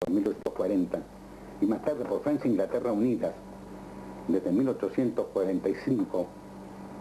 en 1840, y más tarde por Francia e Inglaterra unidas, desde 1845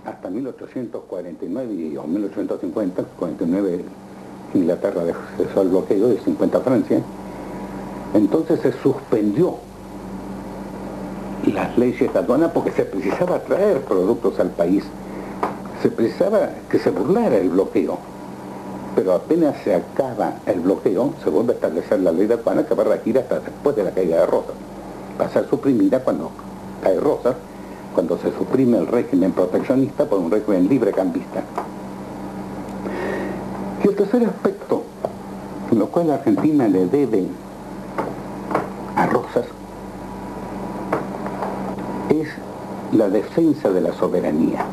hasta 1849 o 1850, 49 Inglaterra dejó el bloqueo y 50 Francia. Entonces se suspendió las leyes de aduana porque se precisaba traer productos al país, se precisaba que se burlara el bloqueo, pero apenas se acaba el bloqueo se vuelve a establecer la ley de aduana, que va a regir hasta después de la caída de Rosas. Va a ser suprimida cuando cae Rosas, cuando se suprime el régimen proteccionista por un régimen librecambista. Y el tercer aspecto, en lo cual la Argentina le debe a Rosas, es la defensa de la soberanía.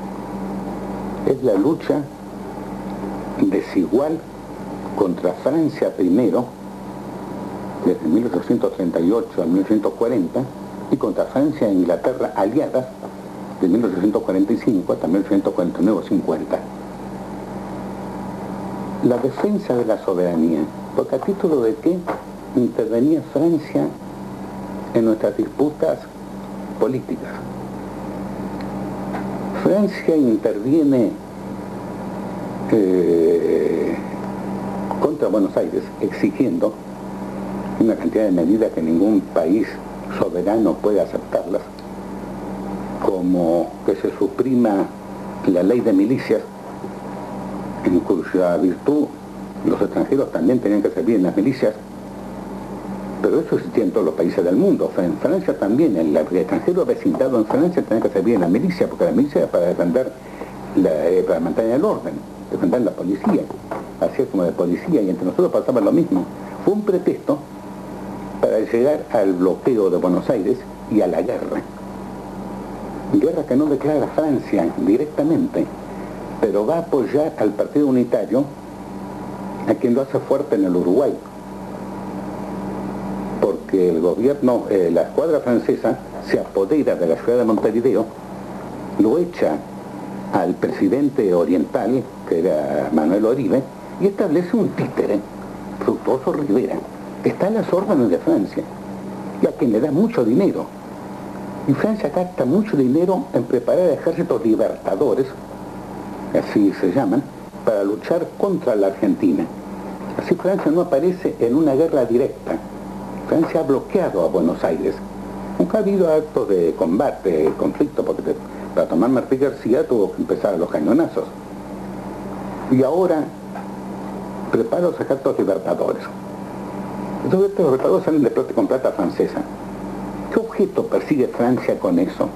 Es la lucha desigual contra Francia primero, desde 1838 a 1840, y contra Francia e Inglaterra aliadas, de 1845 hasta 1849 o 50. La defensa de la soberanía, porque a título de qué intervenía Francia en nuestras disputas políticas. Francia interviene contra Buenos Aires, exigiendo una cantidad de medidas que ningún país soberano puede aceptarlas, como que se suprima la ley de milicias, en cuya virtud los extranjeros también tenían que servir en las milicias, pero eso existía en todos los países del mundo. En Francia también, el extranjero vecindado en Francia tenía que servir en la milicia, porque la milicia era para defender, para mantener el orden, defender la policía, así como de policía, y entre nosotros pasaba lo mismo. Fue un pretexto para llegar al bloqueo de Buenos Aires y a la guerra. Guerra que no declara Francia directamente, pero va a apoyar al Partido Unitario, a quien lo hace fuerte en el Uruguay, porque el gobierno, la escuadra francesa se apodera de la ciudad de Montevideo, lo echa al presidente oriental, que era Manuel Oribe, y establece un títere, Fructuoso Rivera, que está a las órdenes de Francia, y a quien le da mucho dinero. Y Francia gasta mucho dinero en preparar ejércitos libertadores, así se llaman, para luchar contra la Argentina. Así Francia no aparece en una guerra directa. Francia ha bloqueado a Buenos Aires. Nunca ha habido actos de combate, conflicto, porque para tomar Martí García tuvo que empezar a los cañonazos. Y ahora prepara los ejércitos libertadores. Entonces estos libertadores salen de plata con plata francesa. ¿Qué objeto persigue Francia con eso?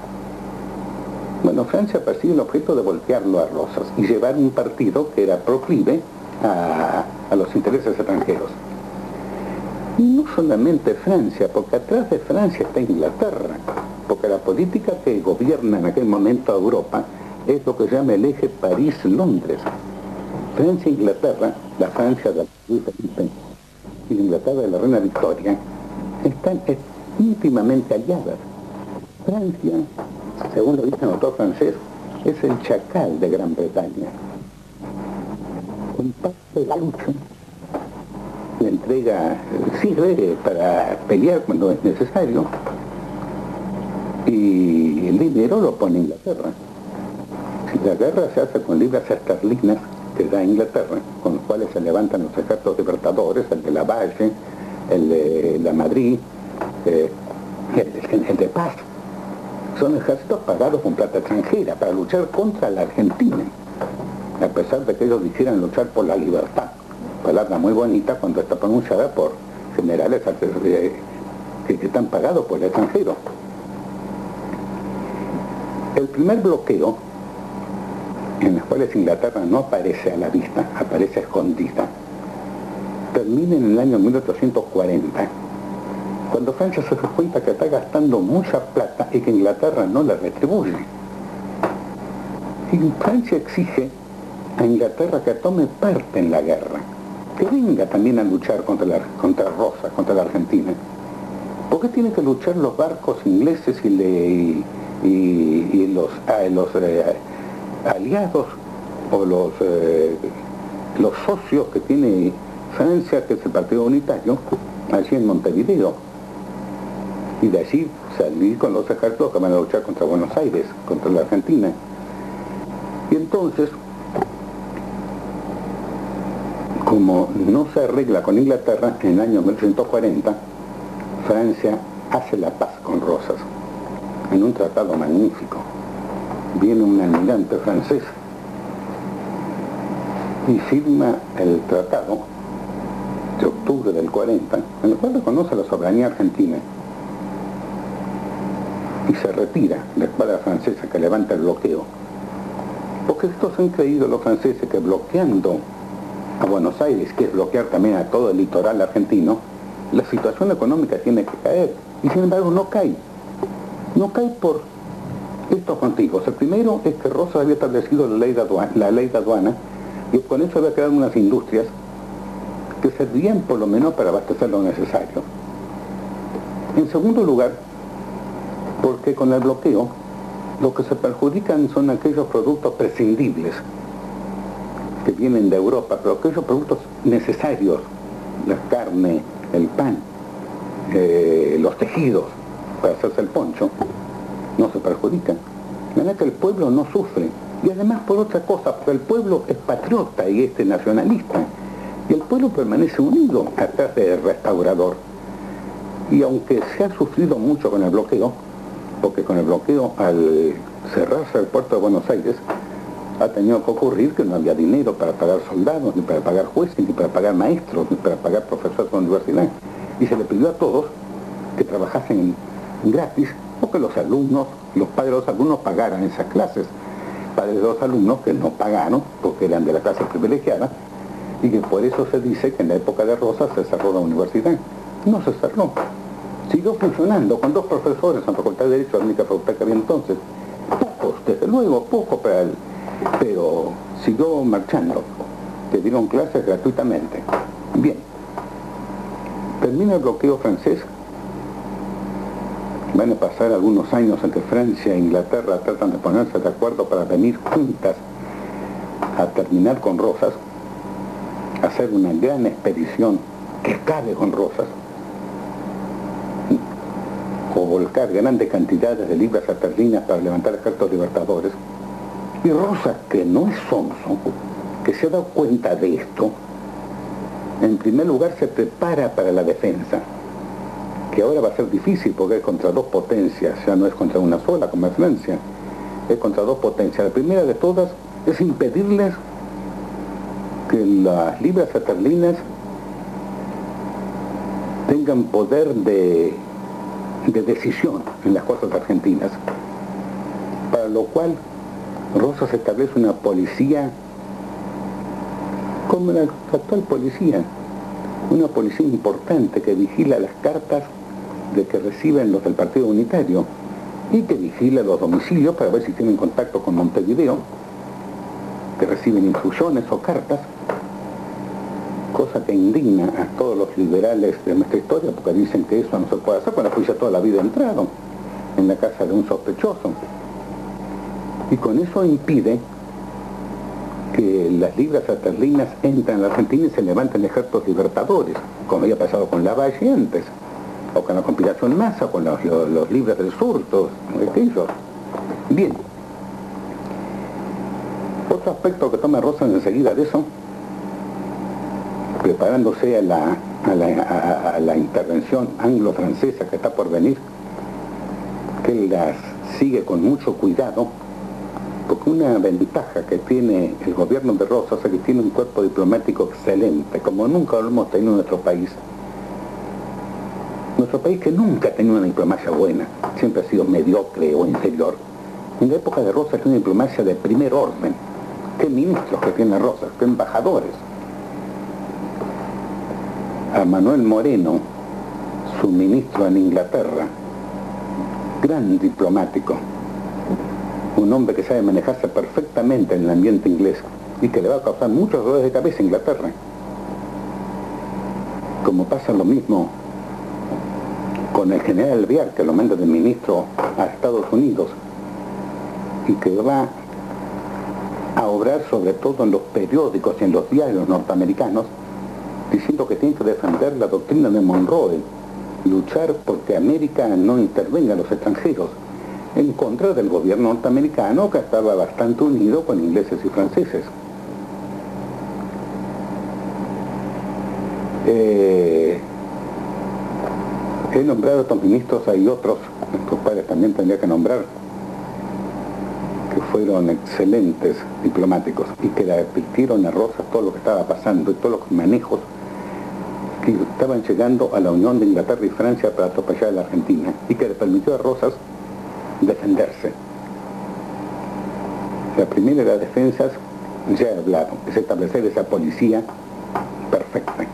Bueno, Francia persigue el objeto de voltearlo a Rosas y llevar un partido que era proclive a los intereses extranjeros. Y no solamente Francia, porque atrás de Francia está Inglaterra, porque la política que gobierna en aquel momento a Europa es lo que se llama el eje París-Londres. Francia e Inglaterra, la Francia de Luis Felipe y la Inglaterra de la reina Victoria, están íntimamente aliadas. Francia, según lo dice el autor francés, es el chacal de Gran Bretaña. Comparte la lucha, le entrega, sirve para pelear cuando es necesario, y el dinero lo pone Inglaterra. Si la guerra se hace con libras esterlinas que da Inglaterra, con los cuales se levantan los ejércitos libertadores, el de Lavalle, el de la Madrid, el de Paz, son ejércitos pagados con plata extranjera para luchar contra la Argentina, a pesar de que ellos quisieran luchar por la libertad. Palabra muy bonita cuando está pronunciada por generales que están pagados por el extranjero. El primer bloqueo, en los cuales Inglaterra no aparece a la vista, aparece escondida, termina en el año 1840, cuando Francia se da cuenta que está gastando mucha plata y que Inglaterra no la retribuye. Y Francia exige a Inglaterra que tome parte en la guerra, que venga también a luchar contra Rosas, contra la Argentina. ¿Por qué tienen que luchar los barcos ingleses y los aliados o los socios que tiene Francia, que es el Partido Unitario, allí en Montevideo, y de allí salir con los ejércitos que van a luchar contra Buenos Aires, contra la Argentina. Y entonces, como no se arregla con Inglaterra, en el año 1840, Francia hace la paz con Rosas, en un tratado magnífico. Viene un almirante francés y firma el tratado de octubre del 40, en el cual reconoce la soberanía argentina y se retira la escuadra francesa que levanta el bloqueo. Porque estos han creído los franceses que bloqueando a Buenos Aires, que es bloquear también a todo el litoral argentino, la situación económica tiene que caer. Y sin embargo no cae. No cae por estos motivos. El primero es que Rosas había establecido la ley de aduana y con eso había creado unas industrias que servían por lo menos para abastecer lo necesario. En segundo lugar, porque con el bloqueo lo que se perjudican son aquellos productos prescindibles que vienen de Europa, pero aquellos productos necesarios, la carne, el pan, los tejidos para hacerse el poncho, no se perjudican. De manera que el pueblo no sufre. Y además por otra cosa, porque el pueblo es patriota y es nacionalista. Y el pueblo permanece unido atrás del restaurador. Y aunque se ha sufrido mucho con el bloqueo, porque con el bloqueo al cerrarse el puerto de Buenos Aires, ha tenido que ocurrir que no había dinero para pagar soldados, ni para pagar jueces, ni para pagar maestros, ni para pagar profesores de la universidad. Y se le pidió a todos que trabajasen gratis, o que los alumnos, los padres de los alumnos pagaran esas clases. Padres de los alumnos que no pagaron, porque eran de la clase privilegiada, y que por eso se dice que en la época de Rosas se cerró la universidad. No se cerró. Siguió funcionando con 2 profesores en la Facultad de Derecho, la única facultad que había entonces. Pocos, desde luego, pocos, pero siguió marchando. Que dieron clases gratuitamente. Bien. Termina el bloqueo francés. Van a pasar algunos años en que Francia e Inglaterra tratan de ponerse de acuerdo para venir juntas a terminar con Rosas, hacer una gran expedición que acabe con Rosas, o volcar grandes cantidades de libras esterlinas para levantar ejércitos libertadores. Y Rosas, que no es sonso, que se ha dado cuenta de esto, en primer lugar se prepara para la defensa, que ahora va a ser difícil porque es contra 2 potencias, ya no es contra una sola como es Francia, es contra 2 potencias. La primera de todas es impedirles que las libras esterlinas tengan poder de decisión en las cosas argentinas, para lo cual Rosas establece una policía como la actual policía, una policía importante que vigila las cartas de que reciben los del Partido Unitario y que vigila los domicilios para ver si tienen contacto con Montevideo, que reciben instrucciones o cartas, cosa que indigna a todos los liberales de nuestra historia, porque dicen que eso no se puede hacer cuando la policía toda la vida ha entrado en la casa de un sospechoso. Y con eso impide que las libras esterlinas entran a la Argentina y se levanten ejércitos libertadores, como había pasado con Lavalle antes, o con la conspiración en masa, con los libres del sur, todos aquellos. Bien. Otro aspecto que toma Rosas enseguida de eso, preparándose a la intervención anglo-francesa que está por venir, que él las sigue con mucho cuidado, porque una ventaja que tiene el gobierno de Rosas es que tiene un cuerpo diplomático excelente, como nunca lo hemos tenido en nuestro país. Nuestro país, que nunca ha tenido una diplomacia buena, siempre ha sido mediocre o inferior. En la época de Rosas tiene una diplomacia de primer orden. ¿Qué ministros que tiene Rosas? ¿Qué embajadores? A Manuel Moreno, su ministro en Inglaterra, gran diplomático, un hombre que sabe manejarse perfectamente en el ambiente inglés y que le va a causar muchos dolores de cabeza a Inglaterra. Como pasa lo mismo con el general Alvear, que lo manda de ministro a Estados Unidos y que va a obrar sobre todo en los periódicos y en los diarios norteamericanos diciendo que tienen que defender la doctrina de Monroe, luchar porque América no intervenga a los extranjeros, en contra del gobierno norteamericano, que estaba bastante unido con ingleses y franceses. He nombrado a estos ministros, hay otros, los cuales también tendría que nombrar, que fueron excelentes diplomáticos y que le advirtieron a Rosas todo lo que estaba pasando y todos los manejos que estaban llegando a la unión de Inglaterra y Francia para atropellar a la Argentina, y que le permitió a Rosas defenderse. La primera de las defensas, ya he hablado, es establecer esa policía perfecta.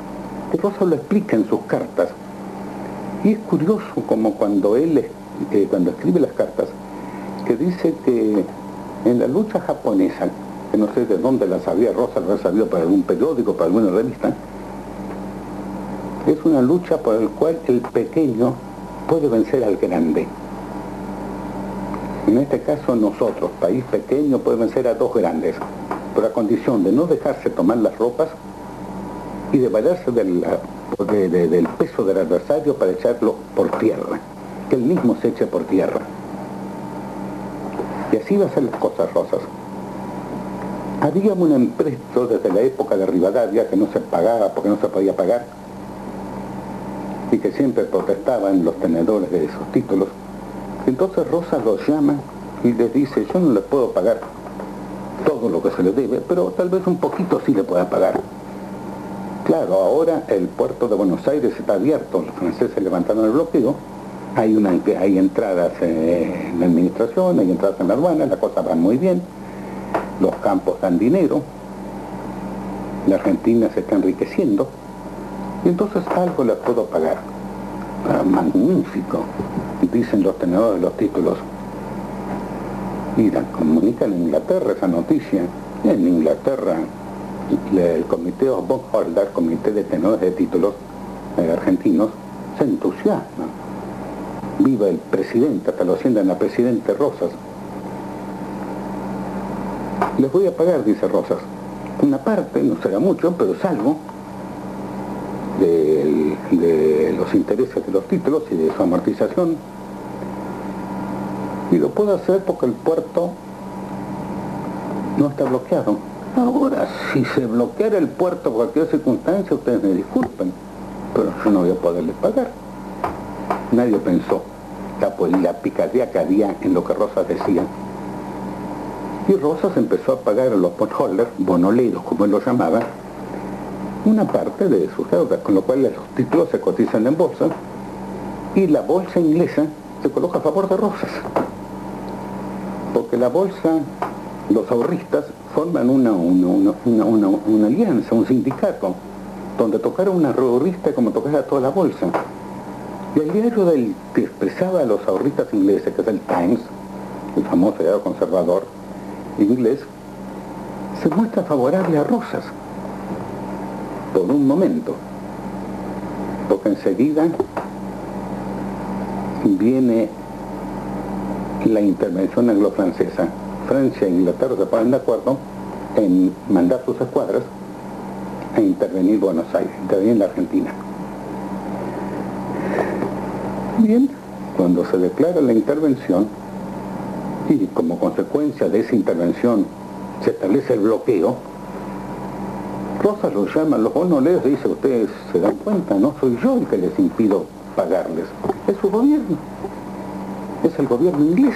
Y Rosas lo explica en sus cartas, y es curioso como cuando él cuando escribe las cartas, que dice que en la lucha japonesa, que no sé de dónde la sabía Rosas, lo había sabido por algún periódico, por alguna revista, es una lucha por la cual el pequeño puede vencer al grande. En este caso nosotros, país pequeño, puede vencer a dos grandes, por la condición de no dejarse tomar las ropas y de valerse del peso del adversario para echarlo por tierra, que él mismo se eche por tierra. Y así va a ser las cosas, Rosas. Había un empresto desde la época de Rivadavia que no se pagaba porque no se podía pagar, y que siempre protestaban los tenedores de esos títulos. Entonces Rosas los llama y les dice: yo no les puedo pagar todo lo que se les debe, pero tal vez un poquito sí le pueda pagar. Claro, ahora el puerto de Buenos Aires está abierto, los franceses levantaron el bloqueo, hay entradas en la administración, hay entradas en la aduana, la cosa va muy bien, los campos dan dinero, la Argentina se está enriqueciendo, y entonces algo les puedo pagar. Magnífico, dicen los tenedores de los títulos. Y la comunican en Inglaterra esa noticia. En Inglaterra, el comité of bondholders, comité de tenedores de títulos argentinos, se entusiasma. Viva el presidente, hasta lo sientan a presidente Rosas. Les voy a pagar, dice Rosas, una parte, no será mucho, pero es algo de los intereses de los títulos y de su amortización, y lo puedo hacer porque el puerto no está bloqueado. Ahora, si se bloqueara el puerto por cualquier circunstancia, ustedes me disculpen, pero yo no voy a poderles pagar. Nadie pensó la picardía que había en lo que Rosas decía, y Rosas empezó a pagar a los bondholders, bonoleros como él los llamaba, una parte de sus deudas, con lo cual los títulos se cotizan en bolsa y la bolsa inglesa se coloca a favor de Rosas, porque la bolsa, los ahorristas forman una alianza, un sindicato, donde tocara una ahorrista como tocara toda la bolsa. Y el diario que expresaba a los ahorristas ingleses, que es el Times, el famoso diario conservador inglés, se muestra favorable a Rosas por un momento, porque enseguida viene la intervención anglo-francesa. Francia e Inglaterra se ponen de acuerdo en mandar sus escuadras a intervenir Buenos Aires, intervenir en la Argentina. Bien, cuando se declara la intervención y como consecuencia de esa intervención se establece el bloqueo, Rosas los llama, los bonoleros, y dice: ustedes se dan cuenta, no soy yo el que les impido pagarles, es su gobierno, es el gobierno inglés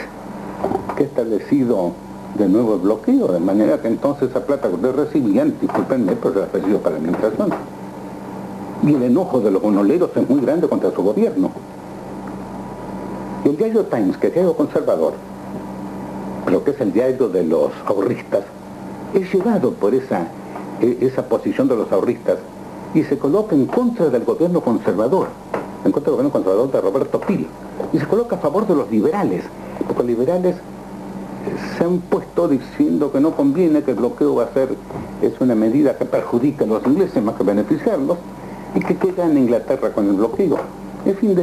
que ha establecido de nuevo el bloqueo, de manera que entonces esa plata que ustedes recibían, discúlpenme, pero se la recibido para la administración. Y el enojo de los bonoleros es muy grande contra su gobierno. Y el diario Times, que es diario conservador, pero que es el diario de los ahorristas, es llevado por esa posición de los ahorristas y se coloca en contra del gobierno conservador, en contra del gobierno conservador de Roberto Peel, y se coloca a favor de los liberales, porque los liberales se han puesto diciendo que no conviene, que el bloqueo es una medida que perjudica a los ingleses más que beneficiarlos, y que queda en Inglaterra con el bloqueo. En fin,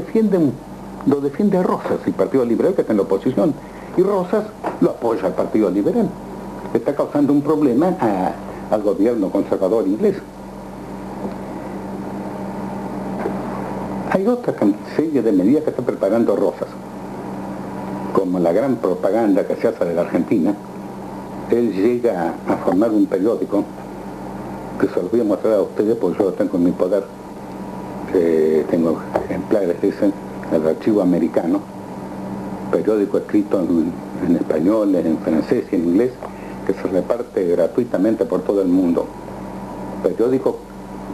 lo defiende a Rosas, el Partido Liberal, que está en la oposición, y Rosas lo apoya al Partido Liberal. Está causando un problema al gobierno conservador inglés. Hay otra serie de medidas que está preparando Rosas, como la gran propaganda que se hace de la Argentina. Él llega a formar un periódico, que se los voy a mostrar a ustedes porque yo lo tengo en mi poder. Tengo ejemplares, dicen, el archivo americano, periódico escrito en español, en francés y en inglés, que se reparte gratuitamente por todo el mundo. Periódico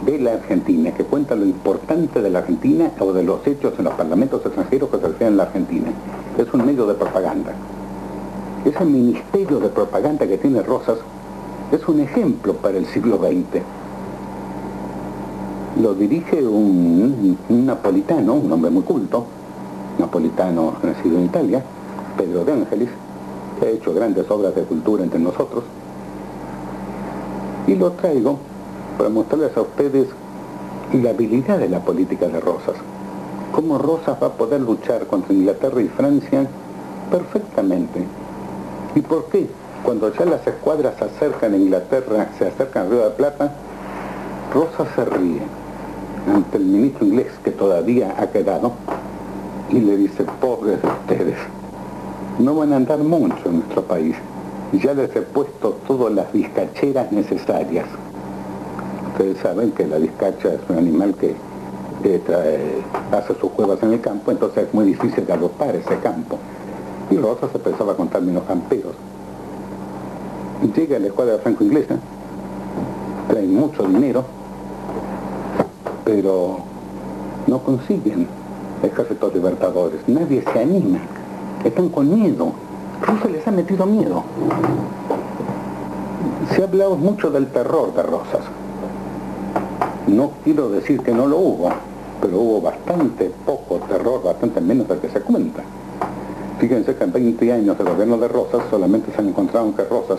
de la Argentina, que cuenta lo importante de la Argentina o de los hechos en los parlamentos extranjeros que se refieren a la Argentina. Es un medio de propaganda. Ese ministerio de propaganda que tiene Rosas es un ejemplo para el siglo XX. Lo dirige un napolitano, un hombre muy culto, napolitano nacido en Italia, Pedro de Ángelis, que ha hecho grandes obras de cultura entre nosotros. Y lo traigo para mostrarles a ustedes la habilidad de la política de Rosas. Cómo Rosas va a poder luchar contra Inglaterra y Francia perfectamente. ¿Y por qué? Cuando ya las escuadras se acercan a Inglaterra, se acercan a Río de la Plata, Rosas se ríe ante el ministro inglés que todavía ha quedado y le dice: pobres de ustedes, no van a andar mucho en nuestro país, ya les he puesto todas las vizcacheras necesarias. Ustedes saben que la vizcacha es un animal que hace sus cuevas en el campo, entonces es muy difícil galopar ese campo. Y Rosas se pensaba con términos camperos. Llega la escuadra franco-inglesa, trae mucho dinero, pero no consiguen ejércitos libertadores. Nadie se anima, están con miedo. Rosas les ha metido miedo. Se ha hablado mucho del terror de Rosas. No quiero decir que no lo hubo, pero hubo bastante poco terror, bastante menos del que se cuenta. Fíjense que en 20 años de gobierno de Rosas solamente se han encontrado que Rosas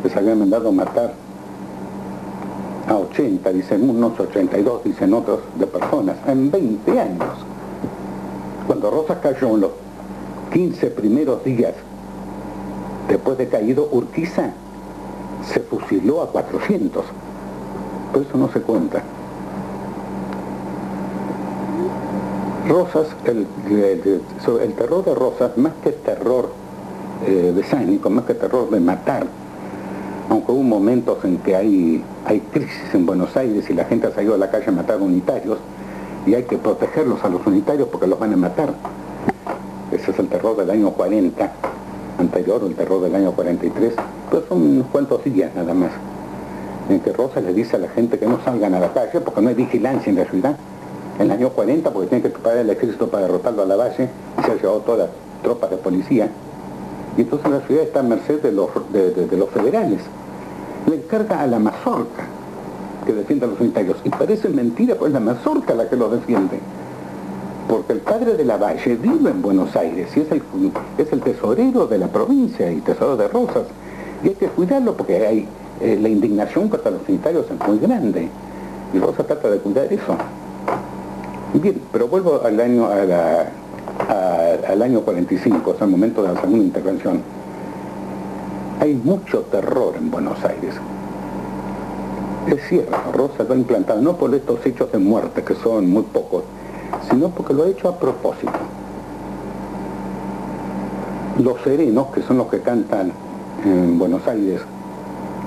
les habían mandado matar a 80, dicen unos, 82, dicen otros, de personas, en 20 años. Cuando Rosas cayó en los 15 primeros días, después de caído Urquiza, se fusiló a 400. Pero eso no se cuenta. Rosas, el terror de Rosas, más que terror besánico, más que terror de matar, aunque hubo momentos en que hay crisis en Buenos Aires y la gente ha salido a la calle a matar unitarios y hay que protegerlos a los unitarios porque los van a matar. Ese es el terror del año 40, anterior, o el terror del año 43, pero son unos cuantos días nada más, en que Rosas le dice a la gente que no salgan a la calle porque no hay vigilancia en la ciudad. En el año 40, porque tienen que preparar el ejército para derrotarlo a la base, y se ha llevado todas las tropas de policía. Y entonces la ciudad está a merced de los federales. Le encarga a la mazorca que defienda a los unitarios. Y parece mentira, pues es la mazorca la que los defiende. Porque el padre de Lavalle vive en Buenos Aires y es el tesorero de la provincia y tesorero de Rosas. Y hay que cuidarlo porque hay la indignación contra los unitarios es muy grande. Y Rosas trata de cuidar eso. Bien, pero vuelvo al año 45, o sea, al momento de la segunda intervención. Hay mucho terror en Buenos Aires. Es cierto, Rosas lo ha implantado, no por estos hechos de muerte, que son muy pocos, sino porque lo ha hecho a propósito. Los serenos, que son los que cantan en Buenos Aires,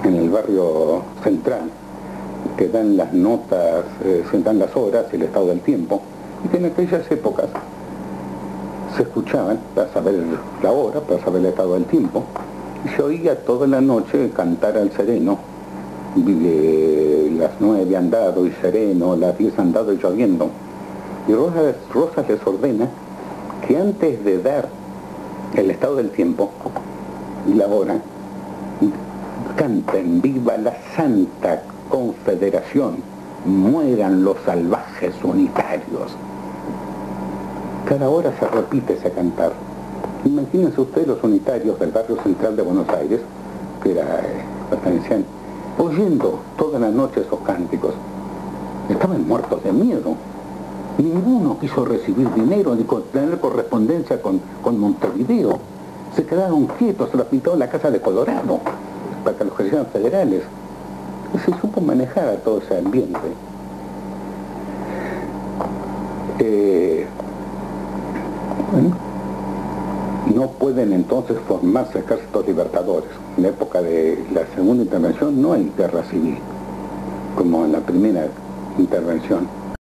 en el barrio central, que dan las notas, se dan las horas y el estado del tiempo, y que en aquellas épocas se escuchaban para saber la hora, para saber el estado del tiempo, y se oía toda la noche cantar al sereno, las 9 han dado y sereno, las 10 han dado y lloviendo. Y Rosas les ordena que antes de dar el estado del tiempo y la hora, canten viva la Santa Confederación, mueran los salvajes unitarios. Cada hora se repite ese cantar. Imagínense ustedes los unitarios del barrio central de Buenos Aires, que era pertenecían, oyendo toda la noche esos cánticos. Estaban muertos de miedo. Ninguno quiso recibir dinero ni tener correspondencia con Montevideo. Se quedaron quietos, se los pintó en la casa de Colorado para que los ejercieran federales. Y se supo manejar a todo ese ambiente. bueno, no pueden entonces formarse ejércitos libertadores. En la época de la segunda intervención no hay guerra civil, como en la primera intervención.